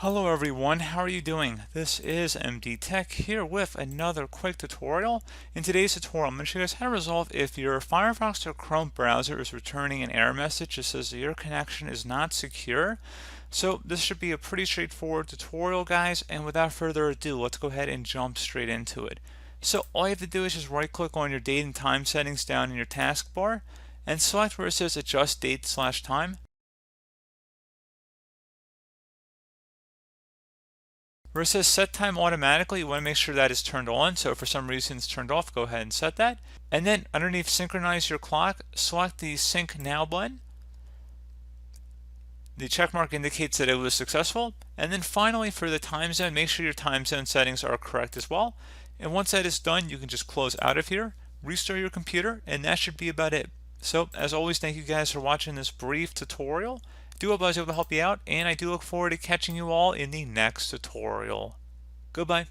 Hello everyone, how are you doing? This is MD Tech here with another quick tutorial. In today's tutorial, I'm going to show you guys how to resolve if your Firefox or Chrome browser is returning an error message that says that your connection is not secure. So this should be a pretty straightforward tutorial, guys, and without further ado, let's go ahead and jump straight into it. So all you have to do is just right click on your date and time settings down in your taskbar and select where it says adjust date/time. Where it says set time automatically, you want to make sure that is turned on. So if for some reason it's turned off, go ahead and set that. And then underneath synchronize your clock, select the sync now button. The check mark indicates that it was successful. And then finally for the time zone, make sure your time zone settings are correct as well. And once that is done, you can just close out of here, restart your computer, and that should be about it. So as always, thank you guys for watching this brief tutorial. Do hope I was able to help you out, and I do look forward to catching you all in the next tutorial. Goodbye.